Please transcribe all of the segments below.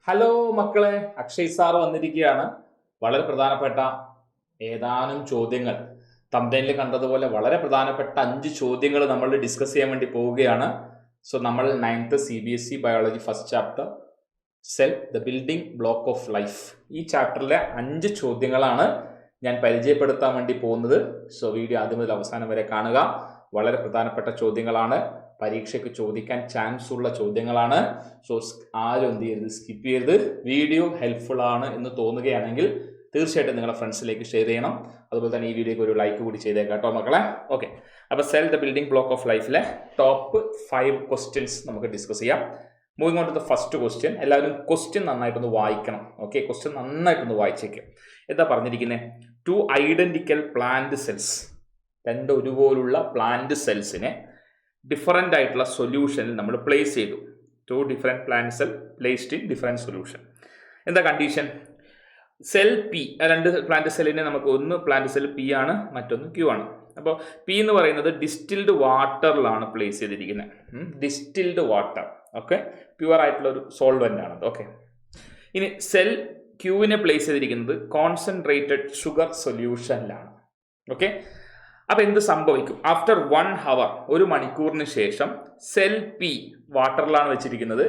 Hello മക്കളെ, Akshay sir വന്നിരിക്കുകയാണ്. വളരെ പ്രധാനപ്പെട്ട ഏതാനും ചോദ്യങ്ങൾ തമ്പനയിൽ കണ്ടതുപോലെ വളരെ പ്രധാനപ്പെട്ട 5 ചോദ്യങ്ങൾ നമ്മൾ ഡിസ്കസ് ചെയ്യാൻ വേണ്ടി പോവുകയാണ്. സോ നമ്മൾ 9th CBSE biology first chapter cell the building block of life, ഈ ചാപ്റ്ററിലെ 5 ചോദ്യങ്ങളാണ് ഞാൻ പരിചയപ്പെടുത്താൻ വേണ്ടി പോകുന്നത്. സോ വീഡിയോ ആദ്യം മുതൽ അവസാനം വരെ കാണുക. വളരെ പ്രധാനപ്പെട്ട ചോദ്യങ്ങളാണ്, പരീക്ഷയ്ക്ക് ചോദിക്കാൻ ചാൻസ് ഉള്ള ചോദ്യങ്ങളാണ്. സോ ആരും എന്ത് ചെയ്യരുത്, സ്കിപ്പ് ചെയ്യരുത്. വീഡിയോ ഹെൽപ്ഫുൾ ആണ് എന്ന് തോന്നുകയാണെങ്കിൽ തീർച്ചയായിട്ടും നിങ്ങളുടെ ഫ്രണ്ട്സിലേക്ക് ഷെയർ ചെയ്യണം. അതുപോലെ തന്നെ ഈ വീഡിയോക്ക് ഒരു ലൈക്ക് കൂടി ചെയ്തേക്കാം കേട്ടോ മക്കളെ. ഓക്കെ, അപ്പോൾ cell the building block of ലൈഫിലെ ടോപ്പ് 5 ക്വസ്റ്റ്യൻസ് നമുക്ക് ഡിസ്കസ് ചെയ്യാം. Moving on to the first question. എല്ലാവരും ക്വസ്റ്റ്യൻ നന്നായിട്ടൊന്ന് വായിക്കണം. ഓക്കെ, ക്വസ്റ്റ്യൻ നന്നായിട്ടൊന്ന് വായിച്ചേക്കും. എന്താ പറഞ്ഞിരിക്കുന്നത്? 2 ഐഡന്റിക്കൽ പ്ലാന്റ് സെൽസ്, 2 ഒരുപോലുള്ള പ്ലാന്റ് സെൽസിനെ ഡിഫറൻ്റ് ആയിട്ടുള്ള സൊല്യൂഷനിൽ നമ്മൾ പ്ലേസ് ചെയ്തു. 2 different plant cell placed in different solution. എന്താ കണ്ടീഷൻ? സെൽ പി, 2 പ്ലാന്റ് സെല്ലിനെ നമുക്ക് ഒന്ന് പ്ലാന്റ് സെൽ പി ആണ്, മറ്റൊന്ന് ക്യൂ ആണ്. അപ്പോൾ പി എന്ന് പറയുന്നത് ഡിസ്റ്റിൽഡ് വാട്ടറിലാണ് പ്ലേസ് ചെയ്തിരിക്കുന്നത്. ഡിസ്റ്റിൽഡ് വാട്ടർ, ഓക്കെ, പ്യുവർ ആയിട്ടുള്ള ഒരു സോൾവെൻ്റ് ആണ്. ഓക്കെ, ഇനി സെൽ ക്യൂവിനെ പ്ലേസ് ചെയ്തിരിക്കുന്നത് കോൺസെൻട്രേറ്റഡ് ഷുഗർ സൊല്യൂഷനിലാണ്. ഓക്കെ, അപ്പോൾ എന്ത് സംഭവിക്കും? ആഫ്റ്റർ 1 hour, 1 മണിക്കൂറിന് ശേഷം സെൽ പി വാട്ടറിലാണ് വെച്ചിരിക്കുന്നത്.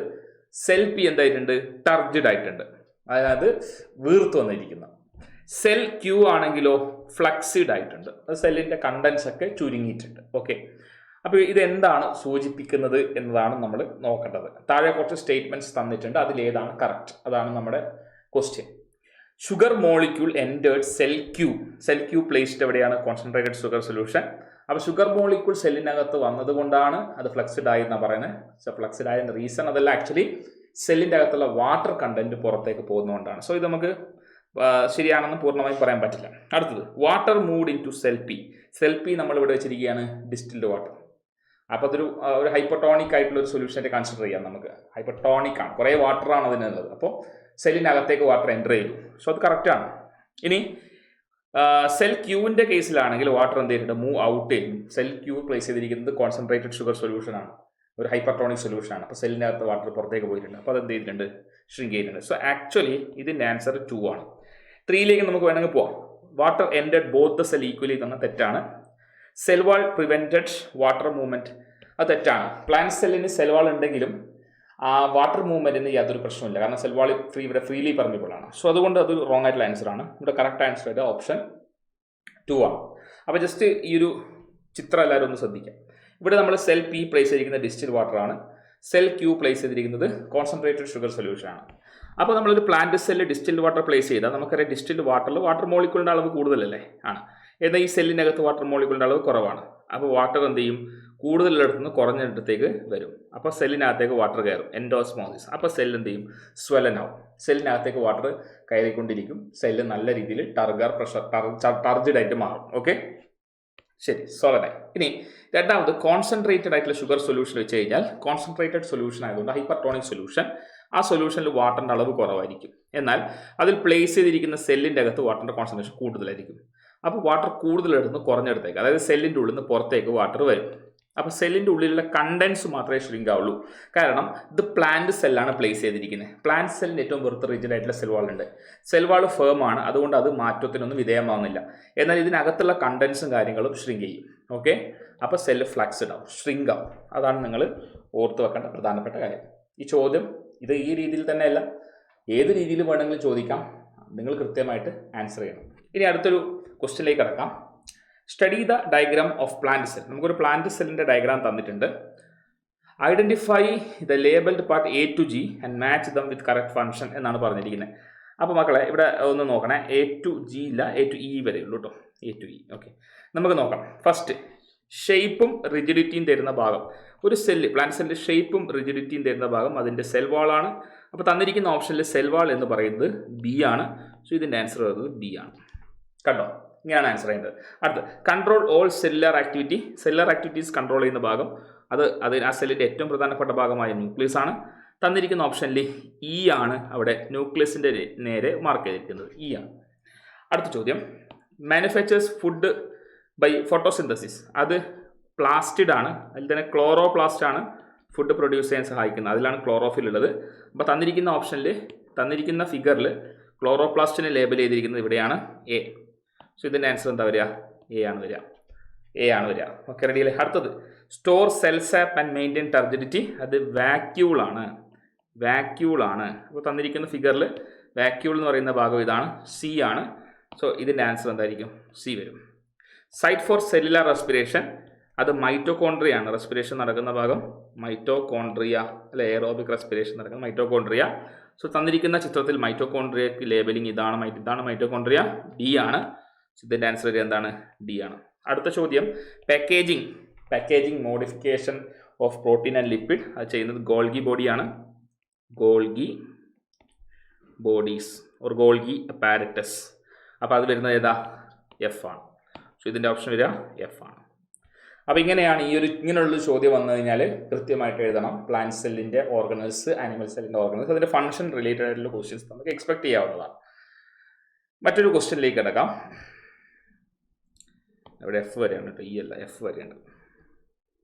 Cell P എന്തായിട്ടുണ്ട്? ടർജിഡ് ആയിട്ടുണ്ട്, അതായത് വീർത്ത് വന്നിരിക്കുന്ന. സെൽ ക്യൂ ആണെങ്കിലോ ഫ്ലക്സിഡ് ആയിട്ടുണ്ട്, സെല്ലിൻ്റെ കണ്ടൻസ് ഒക്കെ ചുരുങ്ങിയിട്ടുണ്ട്. ഓക്കെ, അപ്പോൾ ഇതെന്താണ് സൂചിപ്പിക്കുന്നത് എന്നതാണ് നമ്മൾ നോക്കേണ്ടത്. താഴെ കുറച്ച് സ്റ്റേറ്റ്മെൻറ്റ്സ് തന്നിട്ടുണ്ട്, അതിലേതാണ് കറക്റ്റ്, അതാണ് നമ്മുടെ question. Sugar molecule entered cell Q. Cell Q placed എവിടെയാണ്? Concentrated sugar solution. അപ്പോൾ ഷുഗർ മോളിക്യൂൾ സെല്ലിനകത്ത് വന്നതുകൊണ്ടാണ് അത് ഫ്ലക്സിഡ് ആയി എന്നാണ് പറയുന്നത്. സോ ഫ്ലക്സിഡ് ആയതിൻ്റെ റീസൺ അതല്ല, ആക്ച്വലി സെല്ലിൻ്റെ അകത്തുള്ള വാട്ടർ കണ്ടന്റ് പുറത്തേക്ക് പോകുന്നതുകൊണ്ടാണ്. സോ ഇത് നമുക്ക് ശരിയാണെന്ന് പൂർണ്ണമായും പറയാൻ പറ്റില്ല. അടുത്തത്, water moved into cell P. Cell P നമ്മളിവിടെ വെച്ചിരിക്കുകയാണ് ഡിസ്റ്റിൽഡ് വാട്ടർ. അപ്പോൾ അതൊരു ഹൈപ്പർട്ടോണിക് ആയിട്ടുള്ള ഒരു സൊല്യൂഷൻ്റെ കൺസിഡർ ചെയ്യാം നമുക്ക്. ഹൈപ്പർട്ടോണിക് ആണ്, കുറേ വാട്ടറാണ് അതിനുള്ളത്. അപ്പോൾ സെല്ലിനകത്തേക്ക് വാട്ടർ എൻ്റർ ചെയ്തു. സോ അത് കറക്റ്റാണ്. ഇനി സെൽ ക്യൂവിൻ്റെ കേസിലാണെങ്കിൽ വാട്ടർ എന്ത് ചെയ്തിട്ടുണ്ട്? മൂവ് ഔട്ട് ചെയ്യും. സെൽ ക്യൂ പ്ലേസ് ചെയ്തിരിക്കുന്നത് കോൺസെൻട്രേറ്റഡ് ഷുഗർ സൊല്യൂഷനാണ്, ഒരു ഹൈപ്പർട്ടോണിക് സൊല്യൂഷനാണ്. അപ്പോൾ സെല്ലിനകത്ത് വാട്ടർ പുറത്തേക്ക് പോയിട്ടുണ്ട്, അപ്പോൾ അത് എന്ത് ചെയ്തിട്ടുണ്ട്? ഷ്രിങ്ക് ചെയ്തിട്ടുണ്ട്. സോ ആക്ച്വലി ഇതിൻ്റെ ആൻസർ 2 ആണ്. 3ലേക്ക് നമുക്ക് വേണമെങ്കിൽ പോവാം. Water entered both the cell equally തന്ന തെറ്റാണ്. Cell wall prevented water movement, അത് തെറ്റാണ്. പ്ലാന്റ് സെല്ലിന് സെൽ വാൾ ഉണ്ടെങ്കിലും ആ വാട്ടർ മൂവ്മെൻറ്റിന് യാതൊരു പ്രശ്നമില്ല, കാരണം സെൽ വാൾ ഇവിടെ ഫ്രീലി പെർമിബിൾ ആണ്. സോ അതുകൊണ്ട് അത് റോങ് ആയിട്ടുള്ള ആൻസർ ആണ്. ഇവിടെ കറക്റ്റ് ആൻസർ ആയിട്ട് ഓപ്ഷൻ 2 ആണ്. അപ്പോൾ ജസ്റ്റ് ഈ ഒരു ചിത്രം എല്ലാവരും ഒന്ന് ശ്രദ്ധിക്കാം. ഇവിടെ നമ്മൾ സെൽ പി പ്ലേസ് ചെയ്തിരിക്കുന്നത് ഡിസ്റ്റിൽഡ് വാട്ടർ ആണ്, സെൽ ക്യൂ പ്ലേസ് ചെയ്തിരിക്കുന്നത് കോൺസെൻട്രേറ്റഡ് ഷുഗർ സൊല്യൂഷൻ ആണ്. അപ്പോൾ നമ്മളൊരു plant cell distilled water place ചെയ്താൽ നമുക്കറിയാം ഡിസ്റ്റിൽഡ് വാട്ടറിൽ വാട്ടർ മോളിക്യൂളിൻ്റെ അളവ് കൂടുതലല്ലേ ആണ്, എന്നാൽ ഈ സെല്ലിനകത്ത് വാട്ടർ മോളിക്യൂളിൻ്റെ അളവ് കുറവാണ്. അപ്പോൾ വാട്ടർ എന്ത് ചെയ്യും? കൂടുതലിടത്തു നിന്ന് കുറഞ്ഞിടത്തേക്ക് വരും. അപ്പോൾ സെല്ലിനകത്തേക്ക് വാട്ടർ കയറും, എൻഡോസ്മോസിസ്. അപ്പോൾ സെല്ല് എന്ത് ചെയ്യും? സ്വെല്ലൻ ആവും. സെല്ലിനകത്തേക്ക് വാട്ടർ കയറിക്കൊണ്ടിരിക്കും. സെല്ല് നല്ല രീതിയിൽ ടർജിഡ് ആയിട്ട് മാറും. ഓക്കെ, ശരി, സോളനായി. ഇനി രണ്ടാമത്, കോൺസെൻട്രേറ്റഡ് ആയിട്ടുള്ള ഷുഗർ സൊല്യൂഷൻ വെച്ച് കഴിഞ്ഞാൽ കോൺസെൻട്രേറ്റഡ് സൊല്യൂഷൻ ആയതുകൊണ്ട് ഹൈപ്പർട്ടോണിക് സൊല്യൂഷൻ, ആ സൊല്യൂഷനിൽ വാട്ടറിൻ്റെ അളവ് കുറവായിരിക്കും. എന്നാൽ അതിൽ പ്ലേസ് ചെയ്തിരിക്കുന്ന സെല്ലിൻ്റെ അകത്ത് വാട്ടറിൻ്റെ കോൺസെൻട്രേഷൻ കൂടുതലായിരിക്കും. അപ്പോൾ വാട്ടർ കൂടുതലെടുത്ത് കുറഞ്ഞെടുത്തേക്ക്, അതായത് സെല്ലിൻ്റെ ഉള്ളിൽ നിന്ന് പുറത്തേക്ക് വാട്ടർ വരും. അപ്പോൾ സെല്ലിൻ്റെ ഉള്ളിലുള്ള കണ്ടൻസ് മാത്രമേ ഷ്രിങ്ക് ആവുള്ളൂ. കാരണം ഇത് പ്ലാന്റ് സെല്ലാണ് പ്ലേസ് ചെയ്തിരിക്കുന്നത്. പ്ലാന്റ് സെല്ലിന് ഏറ്റവും വെറുതെ റിജിഡ് ആയിട്ടുള്ള സെൽ വാൾ ഉണ്ട്. സെൽ വാൾ ഫേം ആണ്, അതുകൊണ്ട് അത് മാറ്റത്തിനൊന്നും വിധേയമാവുന്നില്ല. എന്നാൽ ഇതിനകത്തുള്ള കണ്ടൻസും കാര്യങ്ങളും ഷ്രിങ്ക് ചെയ്യും. ഓക്കെ, അപ്പോൾ സെല്ല് ഫ്ലക്സ്ഡ് ആവും, ഷ്രിങ്ക് ആവും. അതാണ് നിങ്ങൾ ഓർത്ത് വെക്കേണ്ട പ്രധാനപ്പെട്ട കാര്യം. ഈ ചോദ്യം ഇത് ഈ രീതിയിൽ തന്നെയല്ല, ഏത് രീതിയിൽ വേണമെങ്കിലും ചോദിക്കാം, നിങ്ങൾ കൃത്യമായിട്ട് ആൻസർ ചെയ്യണം. ഇനി അടുത്തൊരു ക്വസ്റ്റ്യനിലേക്ക് കിടക്കാം. Study the diagram of plant cell. നമുക്കൊരു പ്ലാന്റ് സെല്ലിൻ്റെ ഡയഗ്രാം തന്നിട്ടുണ്ട്. Identify the labelled part A to G and match them with correct function എന്നാണ് പറഞ്ഞിരിക്കുന്നത്. അപ്പോൾ മക്കളെ ഇവിടെ ഒന്ന് നോക്കണേ. A to G ഇല്ല, A to E വരെ ഉള്ളൂ കേട്ടോ. A to E. ഓക്കെ, നമുക്ക് നോക്കാം. ഫസ്റ്റ്, ഷേപ്പും റിജിഡിറ്റിയും തരുന്ന ഭാഗം. ഒരു സെല്ല്, പ്ലാന്റ് സെല്ലിൻ്റെ ഷേപ്പും റിജിഡിറ്റിയും തരുന്ന ഭാഗം അതിൻ്റെ സെൽ വാളാണ്. അപ്പോൾ തന്നിരിക്കുന്ന ഓപ്ഷനിൽ സെൽ വാൾ എന്ന് പറയുന്നത് B ആണ്. സോ ഇതിൻ്റെ ആൻസർ വരുന്നത് B ആണ്. കണ്ടോ, ഇങ്ങനെയാണ് ആൻസർ ചെയ്യുന്നത്. അടുത്ത്, control all cellular activity. Cellular activities control ചെയ്യുന്ന ഭാഗം അത് ആ സെല്ലിൻ്റെ ഏറ്റവും പ്രധാനപ്പെട്ട ഭാഗമായ ന്യൂക്ലിയസ് ആണ്. തന്നിരിക്കുന്ന ഓപ്ഷനിൽ E ആണ് അവിടെ ന്യൂക്ലിയസിൻ്റെ നേരെ മാർക്ക് ചെയ്തിരിക്കുന്നത്, E ആണ്. അടുത്ത ചോദ്യം, മാനുഫാക്ചേഴ്സ് ഫുഡ് ബൈ ഫോട്ടോസിന്തസിസ്. അത് പ്ലാസ്റ്റിഡ് ആണ്, അതിൽ തന്നെ ക്ലോറോപ്ലാസ്റ്റ് ആണ് ഫുഡ് പ്രൊഡ്യൂസ് ചെയ്യാൻ സഹായിക്കുന്നത്. അതിലാണ് ക്ലോറോഫിൽ ഉള്ളത്. അപ്പോൾ തന്നിരിക്കുന്ന ഓപ്ഷനിൽ തന്നിരിക്കുന്ന ഫിഗറിൽ ക്ലോറോപ്ലാസ്റ്റിനെ ലേബൽ ചെയ്തിരിക്കുന്നത് ഇവിടെയാണ് എ. സോ ഇതിൻ്റെ ആൻസർ എന്താ വരിക? എ ആണ് വരിക. ഓക്കെ, റെഡി അല്ലേ? അടുത്തത് store cell sap and maintain turgidity. അത് വാക്യൂളാണ്. അപ്പോൾ തന്നിരിക്കുന്ന ഫിഗറിൽ വാക്യൂൾ എന്ന് പറയുന്ന ഭാഗം ഇതാണ്, സി ആണ്. സോ ഇതിൻ്റെ ആൻസർ എന്തായിരിക്കും? സി വരും. സൈറ്റ് ഫോർ സെല്ലുലാർ റെസ്പിറേഷൻ, അത് മൈറ്റോകോൺട്രിയ ആണ്. റെസ്പിറേഷൻ നടക്കുന്ന ഭാഗം മൈറ്റോകോൺട്രിയ അല്ലെ, എയറോബിക് റെസ്പിറേഷൻ നടക്കുന്ന മൈറ്റോകോൺട്രിയ. സോ തന്നിരിക്കുന്ന ചിത്രത്തിൽ മൈറ്റോകോൺട്രിയക്ക് ലേബലിംഗ് ഇതാണ് മൈറ്റോകോൺട്രിയ, ഡി ആണ്. സോ ഇതിൻ്റെ ആൻസർ വരിക എന്താണ്? ഡി ആണ്. അടുത്ത ചോദ്യം packaging modification of protein and lipid. അത് ചെയ്യുന്നത് ഗോൾഗി ബോഡിയാണ്. Golgi bodies or Golgi apparatus. അപ്പോൾ അത് വരുന്നത് ഏതാ? എഫ് ആണ്. സോ ഇതിൻ്റെ ഓപ്ഷൻ വരിക എഫ് ആണ്. അപ്പോൾ ഇങ്ങനെയാണ് ഇങ്ങനെയുള്ളൊരു ചോദ്യം വന്നു കഴിഞ്ഞാൽ കൃത്യമായിട്ട് എഴുതണം. പ്ലാന്റ് സെല്ലിൻ്റെ ഓർഗനൽസ്, ആനിമൽ സെല്ലിൻ്റെ ഓർഗനൽസ്, അതിൻ്റെ ഫംഗ്ഷൻ റിലേറ്റഡ് ആയിട്ടുള്ള ക്വസ്റ്റ്യൻസ് നമുക്ക് എക്സ്പെക്ട് ചെയ്യാവുന്നതാണ്. മറ്റൊരു ക്വസ്റ്റ്യനിലേക്ക് കിടക്കാം. ഇവിടെ എഫ് വരെയാണ് കേട്ടോ, ഇ അല്ല, എഫ് വരെയാണ്.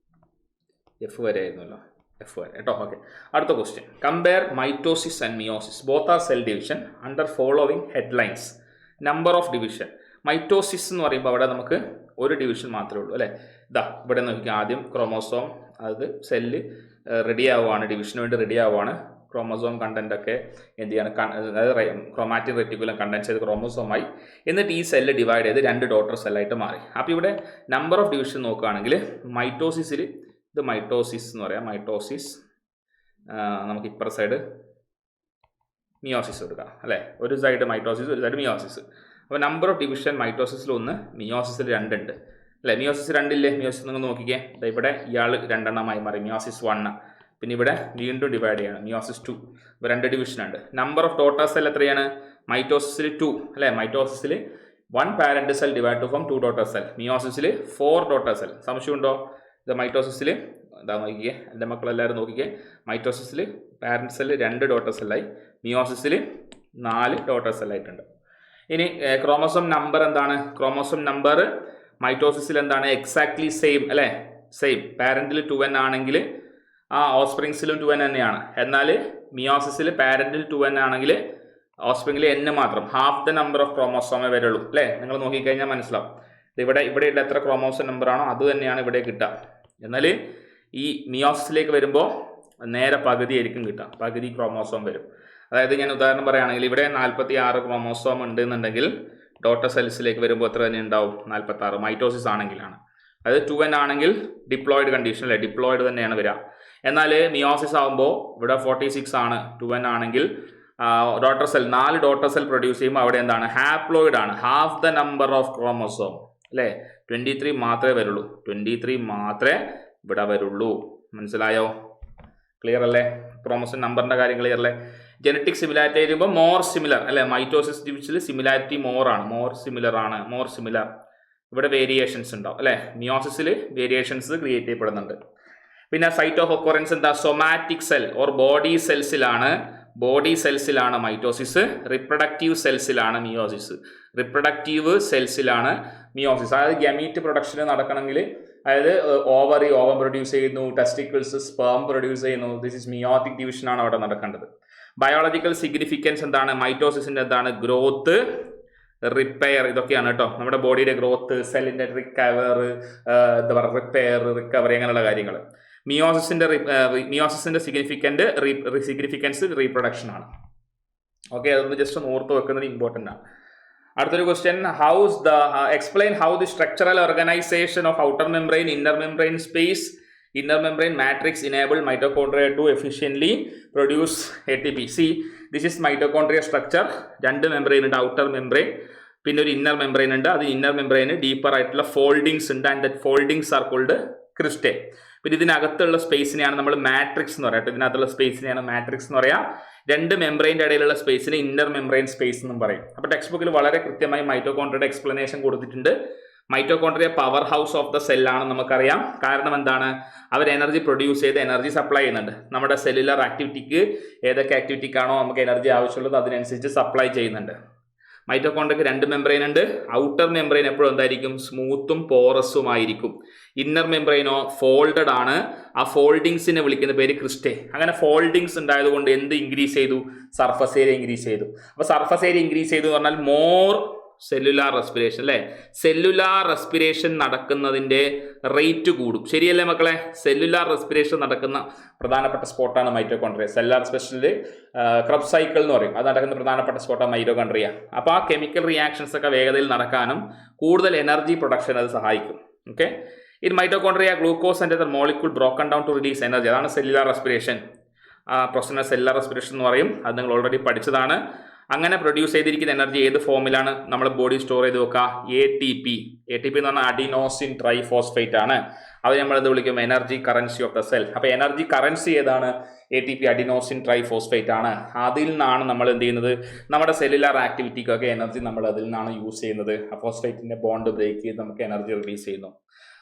എഫ് വരെ ആയിരുന്നല്ലോ, എഫ് വരെ കേട്ടോ. ഓക്കെ, അടുത്ത question. Compare mitosis and meiosis, both are cell division, under following headlines. Number of division. Mitosis എന്ന് പറയുമ്പോൾ അവിടെ നമുക്ക് ഒരു ഡിവിഷൻ മാത്രമേ ഉള്ളൂ അല്ലേ. ഇവിടെ നോക്കിയാൽ ആദ്യം ക്രോമോസോം, അത് സെല്ല് റെഡി ആവുകയാണ്, ഡിവിഷന് വേണ്ടി റെഡി ആവുകയാണ്. ക്രോമോസോം കണ്ടന്റ് ഒക്കെ എന്ത് ചെയ്യാണ്, അതായത് ക്രോമാറ്റിൻ റെറ്റിക്കുലം കണ്ടൻസ് ചെയ്ത് ക്രോമോസോമായി. എന്നിട്ട് ഈ സെല്ല് ഡിവൈഡ് ചെയ്ത് 2 ഡോട്ടർ സെല്ലായിട്ട് മാറി. അപ്പോൾ ഇവിടെ നമ്പർ ഓഫ് ഡിവിഷൻ നോക്കുകയാണെങ്കിൽ മൈറ്റോസിസിൽ ഇത് മൈറ്റോസിസ് എന്ന് പറയാം. മൈറ്റോസിസ് നമുക്ക് ഇപ്പുറ സൈഡ് മിയോസിസ് എടുക്കാം അല്ലേ. ഒരു സൈഡ് മൈറ്റോസിസ്, ഒരു സൈഡ് മിയോസിസ്. അപ്പോൾ നമ്പർ ഓഫ് ഡിവിഷൻ മൈറ്റോസിസിൽ 1, മിയോസിസിൽ 2 ഉണ്ട് അല്ലേ. മിയോസിസ് 2 ഇല്ലേ? മിയോസിസ് നിങ്ങൾ നോക്കിക്കേ, ഇവിടെ ഇയാൾ 2 എണ്ണമായി മാറി, മിയോസിസ് 1. പിന്നെ ഇവിടെ വീണ്ടും ഡിവൈഡ് ചെയ്യണം, മിയോസിസ് 2. ഇപ്പോൾ 2 ഡിവിഷൻ ഉണ്ട്. നമ്പർ ഓഫ് ഡോട്ടർ സെൽ എത്രയാണ്? മൈറ്റോസിസിൽ 2 അല്ലേ. മൈറ്റോസിസിൽ 1 parent cell divide to form 2 daughter cell. മിയോസിസിൽ 4 ഡോട്ടർ സെൽ. സംശയമുണ്ടോ? ഇത് മൈറ്റോസിസിൽ ഇതാ നോക്കിക്കേ, എൻ്റെ മക്കളെല്ലാവരും നോക്കിക്കേ. മൈറ്റോസിസിൽ പാരന്റ് സെൽ 2 ഡോട്ടർ സെല്ലായി, മിയോസിസിൽ 4 ഡോട്ടർ സെല്ലായിട്ടുണ്ട്. ഇനി ക്രോമോസോം നമ്പർ എന്താണ്? ക്രോമോസോം നമ്പർ മൈറ്റോസിസിൽ എന്താണ്? എക്സാക്ട്ലി സെയിം അല്ലേ, സെയിം. പാരന്റിൽ 2n ആണെങ്കിൽ ഓസ്പ്രിങ്സിലും 2n തന്നെയാണ്. എന്നാൽ മിയോസിസിൽ പാരന്റിൽ 2n ആണെങ്കിൽ ഓസ്പ്രിങ്ങിൽ n മാത്രം, ഹാഫ് ദ നമ്പർ ഓഫ് ക്രോമോസോമേ വരുള്ളൂ അല്ലേ. നിങ്ങൾ നോക്കിക്കഴിഞ്ഞാൽ മനസ്സിലാവും. ഇവിടെയുള്ള എത്ര ക്രോമോസോം നമ്പർ ആണോ അത് തന്നെയാണ് ഇവിടെ കിട്ടുക. എന്നാൽ ഈ മിയോസിസിലേക്ക് വരുമ്പോൾ നേരെ പകുതി ആയിരിക്കും കിട്ടുക, പകുതി ക്രോമോസോം വരും. അതായത് ഞാൻ ഉദാഹരണം പറയുകയാണെങ്കിൽ ഇവിടെ 46 ക്രോമോസോം ഉണ്ട് എന്നുണ്ടെങ്കിൽ ഡോട്ടർ സെൽസിലേക്ക് വരുമ്പോൾ എത്ര തന്നെ ഉണ്ടാവും? 46. മൈറ്റോസിസ് ആണെങ്കിലാണ്. അതായത് 2n ആണെങ്കിൽ ഡിപ്ലോയിഡ് കണ്ടീഷൻ അല്ലേ, ഡിപ്ലോയിഡ് തന്നെയാണ് വരിക. എന്നാൽ മിയോസിസ് ആകുമ്പോൾ ഇവിടെ 46 ആണ്, 2n ആണെങ്കിൽ daughter cell 4 daughter cell produce ചെയ്യുമ്പോൾ അവിടെ എന്താണ്? ഹാപ്ലോയിഡ് ആണ്, half the number of chromosome അല്ലേ. 23 മാത്രമേ വരുള്ളൂ, 23 മാത്രമേ ഇവിടെ വരുള്ളൂ. മനസ്സിലായോ? ക്ലിയർ അല്ലേ? ക്രോമോസോം നമ്പറിൻ്റെ കാര്യം ക്ലിയർ അല്ലേ? ജനറ്റിക് സിമിലാരിറ്റി വരുമ്പോൾ മോർ സിമിലർ അല്ലേ. മൈറ്റോസിസ് ഡിവിഷനിൽ സിമിലാരിറ്റി മോർ ആണ്, മോർ സിമിലർ. ഇവിടെ വേരിയേഷൻസ് ഉണ്ടാവും അല്ലേ. മിയോസിസിൽ വേരിയേഷൻസ് ക്രിയേറ്റ് ചെയ്യപ്പെടുന്നുണ്ട്. പിന്നെ സൈറ്റ് ഓഫ് ഒക്കറൻസ് എന്താ? സൊമാറ്റിക് സെൽ ഓർ ബോഡി സെൽസിലാണ് മൈറ്റോസിസ്. റിപ്രൊഡക്റ്റീവ് സെൽസിലാണ് മിയോസിസ്. അതായത് ഗമീറ്റ് പ്രൊഡക്ഷൻ നടക്കണമെങ്കിൽ, അതായത് ഓവം പ്രൊഡ്യൂസ് ചെയ്യുന്നു, ടെസ്റ്റിക്കിൾസ് സ്പേം പ്രൊഡ്യൂസ് ചെയ്യുന്നു. ദിസ് ഇസ് മിയോട്ടിക് ഡിവിഷൻ ആണ് അവിടെ നടക്കേണ്ടത്. ബയോളജിക്കൽ സിഗ്നിഫിക്കൻസ് എന്താണ്? മൈറ്റോസിസിന്റെ എന്താണ്? ഗ്രോത്ത്, റിപ്പയർ, ഇതൊക്കെയാണ് കേട്ടോ. നമ്മുടെ ബോഡിയുടെ ഗ്രോത്ത്, സെല്ലിന്റെ റിക്കവർ, എന്താ പറയുക, റിക്കവറി അങ്ങനെയുള്ള കാര്യങ്ങൾ. മിയോസിസിന്റെ സിഗ്നിഫിക്കൻസ് റീപ്രൊഡക്ഷൻ ആണ്. ഓക്കെ, അതൊന്ന് ജസ്റ്റ് ഓർത്ത് വെക്കുന്നത് ഇമ്പോർട്ടൻ്റ് ആണ്. അടുത്തൊരു question, explain how the structural organisation of outer membrane, inner membrane space, inner membrane matrix enable mitochondria to efficiently produce ATP. See, this is mitochondria structure. 2 membrane ഉണ്ട്, outer membrane, പിന്നെ ഒരു inner membrane ഉണ്ട്. അത് inner membrane deeper ആയിട്ടുള്ള foldings ഉണ്ട്, and that foldings are called cristae. പിന്നെ ഇതിനകത്തുള്ള സ്പേസിനെയാണ് നമ്മൾ മാട്രിക്സ് എന്ന് പറയാം. ഇതിനകത്തുള്ള സ്പേസിനെയാണ് മാട്രിക്സ് എന്ന് പറയാം. 2 മെംബ്രെയിൻ്റെ ഇടയിലുള്ള സ്പേസിനെ ഇന്നർ മെംബ്രെയിൻ സ്പേസ് എന്നും പറയും. അപ്പോൾ ടെക്സ്റ്റ് ബുക്കിൽ വളരെ കൃത്യമായി മൈറ്റോകോൺട്രിയയുടെ എക്സ്പ്ലനേഷൻ കൊടുത്തിട്ടുണ്ട്. Mitochondria power house of the സെല്ലാണ് നമുക്കറിയാം. കാരണം എന്താണ്? അവർ എനർജി പ്രൊഡ്യൂസ് ചെയ്ത് എനർജി സപ്ലൈ ചെയ്യുന്നുണ്ട്. നമ്മുടെ സെല്ലുലർ ആക്ടിവിറ്റിക്ക് ഏതൊക്കെ ആക്ടിവിറ്റിക്കാണോ നമുക്ക് എനർജി ആവശ്യമുള്ളത് അതിനനുസരിച്ച് സപ്ലൈ ചെയ്യുന്നുണ്ട്. മൈറ്റോകോൺഡ്രിയക്ക് 2 മെംബ്രെയിൻ ഉണ്ട്. ഔട്ടർ മെംബ്രെയിൻ എപ്പോഴും എന്തായിരിക്കും? സ്മൂത്തും പോറസും ആയിരിക്കും. ഇന്നർ മെംബ്രെയിനോ ഫോൾഡഡ് ആണ്. ആ ഫോൾഡിങ്സിനെ വിളിക്കുന്ന പേര് ക്രിസ്റ്റേ. അങ്ങനെ ഫോൾഡിങ്സ് ഉണ്ടായതുകൊണ്ട് എന്ത് ഇൻക്രീസ് ചെയ്തു? സർഫസ് ഏരിയ ഇൻക്രീസ് ചെയ്തു. അപ്പോൾ സർഫസ് ഏരിയ ഇൻക്രീസ് ചെയ്തു എന്ന് പറഞ്ഞാൽ മോർ സെല്ലുലാർ റെസ്പിറേഷൻ അല്ലേ? സെല്ലുലാർ റെസ്പിറേഷൻ നടക്കുന്നതിൻ്റെ റേറ്റ് കൂടും. ശരിയല്ലേ മക്കളെ? സെല്ലുലാർ റെസ്പിറേഷൻ നടക്കുന്ന പ്രധാനപ്പെട്ട സ്പോട്ടാണ് മൈറ്റോകോൺഡ്രിയ. സെല്ലുലാർ റെസ്പിറേഷനിൽ ക്രബ് സൈക്കിൾ എന്ന് പറയും, അത് നടക്കുന്ന പ്രധാനപ്പെട്ട സ്പോട്ടാണ് മൈറ്റോകോൺഡ്രിയ. അപ്പോൾ ആ കെമിക്കൽ റിയാക്ഷൻസ് ഒക്കെ വേഗതയിൽ നടക്കാനും കൂടുതൽ എനർജി പ്രൊഡക്ഷൻ അത് സഹായിക്കും. Okay, in mitochondria glucose and other molecule broken down to release energy. അതാണ് സെല്ലുലാർ റെസ്പിറേഷൻ. ആ പ്രോസസ്സിനെ സെല്ലുലാർ റെസ്പിറേഷൻ എന്ന് പറയും. അത് നിങ്ങൾ ഓൾറെഡി പഠിച്ചതാണ്. അങ്ങനെ പ്രൊഡ്യൂസ് ചെയ്തിരിക്കുന്ന എനർജി ഏത് ഫോമിലാണ് നമ്മൾ ബോഡി സ്റ്റോർ ചെയ്ത് വെക്കുക? ATP. ATP എന്ന് പറഞ്ഞാൽ അഡിനോസിൻ ട്രൈഫോസ്ഫേറ്റ് ആണ്. അത് നമ്മളെന്ത് വിളിക്കും? Energy currency of the cell. അപ്പോൾ എനർജി കറൻസി ഏതാണ്? ATP, അഡിനോസിൻ ട്രൈഫോസ്ഫേറ്റ് ആണ്. അതിൽ നിന്നാണ് നമ്മൾ എന്ത് ചെയ്യുന്നത്? നമ്മുടെ സെല്ലുലാർ ആക്ടിവിറ്റിക്കൊക്കെ എനർജി നമ്മൾ അതിൽ നിന്നാണ് യൂസ് ചെയ്യുന്നത്. ആ ഫോസ്ഫേറ്റിന്റെ ബോണ്ട് ബ്രേക്ക് ചെയ്ത് നമുക്ക് എനർജി റിലീസ് ചെയ്യുന്നു.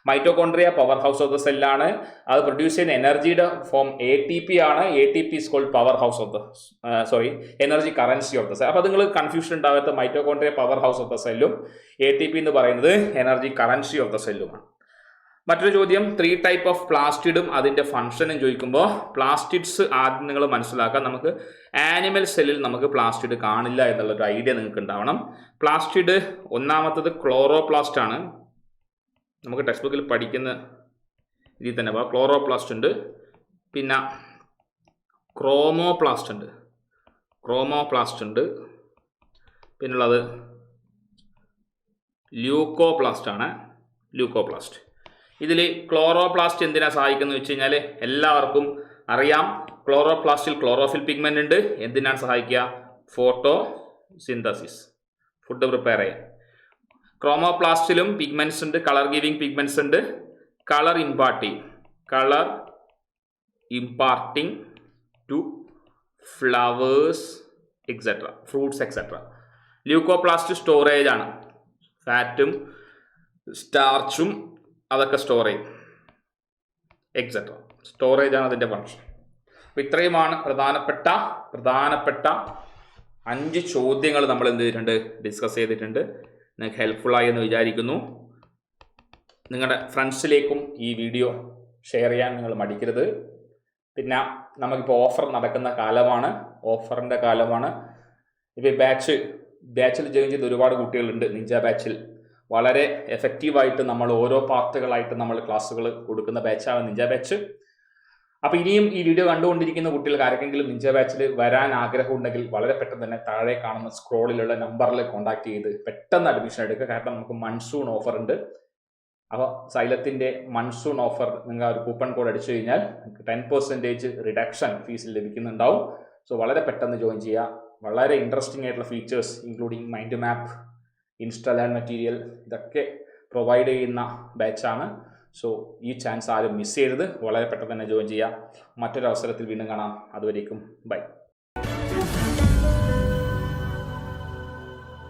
Mitochondria power house of the സെല്ലാണ്. അത് പ്രൊഡ്യൂസ് ചെയ്യുന്ന എനർജിയുടെ ഫോം ATP ആണ്. ATP is called power house of the energy currency of the cell. അപ്പോൾ നിങ്ങൾ കൺഫ്യൂഷൻ ഉണ്ടാകാത്ത mitochondria power house of the സെല്ലും ATP എന്ന് പറയുന്നത് എനർജി കറൻസി ഓഫ് ദ സെല്ലുമാണ്. മറ്റൊരു ചോദ്യം, 3 ടൈപ്പ് ഓഫ് പ്ലാസ്റ്റിഡും അതിൻ്റെ ഫംഗ്ഷനും ചോദിക്കുമ്പോൾ പ്ലാസ്റ്റിഡ്സ് ആദ്യം നിങ്ങൾ മനസ്സിലാക്കാം. നമുക്ക് ആനിമൽ സെല്ലിൽ നമുക്ക് പ്ലാസ്റ്റിഡ് കാണില്ല എന്നുള്ളൊരു ഐഡിയ നിങ്ങൾക്ക് ഉണ്ടാവണം. പ്ലാസ്റ്റിഡ് ഒന്നാമത്തത് ക്ലോറോപ്ലാസ്റ്റ് ആണ്. നമുക്ക് ടെക്സ്റ്റ് ബുക്കിൽ പഠിക്കുന്ന ഇതിൽ തന്നെ ക്ലോറോപ്ലാസ്റ്റ് ഉണ്ട്, പിന്നെ ക്രോമോപ്ലാസ്റ്റ് ഉണ്ട്, പിന്നുള്ളത് ല്യൂക്കോപ്ലാസ്റ്റ് ആണ്. ഇതിൽ ക്ലോറോപ്ലാസ്റ്റ് എന്തിനാണ് സഹായിക്കുന്നത് വെച്ച് കഴിഞ്ഞാൽ എല്ലാവർക്കും അറിയാം. ക്ലോറോപ്ലാസ്റ്റിൽ ക്ലോറോഫിൽ പിഗ്മെന്റ് ഉണ്ട്. എന്തിനാണ് സഹായിക്കുക? ഫോട്ടോ സിന്തസിസ്, ഫുഡ് പ്രിപ്പയർ ചെയ്യാൻ. ക്രോമോപ്ലാസ്റ്റിലും പിഗ്മെന്റ്സ് ഉണ്ട്, കളർ ഗിവിംഗ് പിഗ്മെന്റ്സ് ഉണ്ട്, colour imparting to flowers etcetera, fruits etcetera. Leucoplast storage ആണ്. ഫാറ്റും സ്റ്റാർച്ചും അതൊക്കെ സ്റ്റോർ ചെയ്യും എക്സെട്ര. സ്റ്റോറേജ് ആണ് അതിൻ്റെ ഫംഗ്ഷൻ. അപ്പോൾ ഇത്രയുമാണ് പ്രധാനപ്പെട്ട 5 ചോദ്യങ്ങൾ നമ്മൾ എന്ത് ചെയ്തിട്ടുണ്ട്? ഡിസ്കസ് ചെയ്തിട്ടുണ്ട്. നിങ്ങൾക്ക് ഹെൽപ്ഫുള്ളായി എന്ന് വിചാരിക്കുന്നു. നിങ്ങളുടെ ഫ്രണ്ട്സിലേക്കും ഈ വീഡിയോ ഷെയർ ചെയ്യാൻ നിങ്ങൾ മടിക്കരുത്. പിന്നെ നമുക്കിപ്പോൾ ഓഫർ നടക്കുന്ന കാലമാണ്, ഓഫറിൻ്റെ കാലമാണ്. ഇപ്പോൾ ബാച്ചിൽ ജോയിൻ ചെയ്ത് ഒരുപാട് കുട്ടികളുണ്ട്. നിഞ്ച ബാച്ചിൽ വളരെ എഫക്റ്റീവായിട്ട് നമ്മൾ ഓരോ പാർട്ടുകളായിട്ട് നമ്മൾ ക്ലാസ്സുകൾ കൊടുക്കുന്ന ബാച്ചാണ് നിഞ്ച ബാച്ച്. അപ്പോൾ ഇനിയും ഈ വീഡിയോ കണ്ടുകൊണ്ടിരിക്കുന്ന കുട്ടികൾക്ക് ആർക്കെങ്കിലും നിഞ്ച ബാച്ചിൽ വരാൻ ആഗ്രഹമുണ്ടെങ്കിൽ വളരെ പെട്ടെന്ന് തന്നെ താഴെ കാണുന്ന സ്ക്രോളിലുള്ള നമ്പറിൽ കോൺടാക്ട് ചെയ്ത് പെട്ടെന്ന് അഡ്മിഷൻ എടുക്കുക. കാരണം നമുക്ക് മൺസൂൺ ഓഫർ ഉണ്ട്. അപ്പോൾ സൈലത്തിൻ്റെ മൺസൂൺ ഓഫർ നിങ്ങൾ ഒരു കൂപ്പൺ കോഡ് അടിച്ചു കഴിഞ്ഞാൽ നിങ്ങൾക്ക് 10% റിഡക്ഷൻ ഫീസിൽ ലഭിക്കുന്നുണ്ടാവും. സോ വളരെ പെട്ടെന്ന് ജോയിൻ ചെയ്യുക. വളരെ ഇൻട്രസ്റ്റിംഗ് ആയിട്ടുള്ള features including mind map, insta learn material, ഇതൊക്കെ പ്രൊവൈഡ് ചെയ്യുന്ന ബാച്ചാണ്. സോ ഈ ചാൻസ് ആരും മിസ് ചെയ്യരുത്. വളരെ പെട്ടെന്ന് തന്നെ ജോയിൻ ചെയ്യുക. മറ്റൊരു അവസരത്തിൽ വീണ്ടും കാണാം. അതുവരേക്കും ബൈ.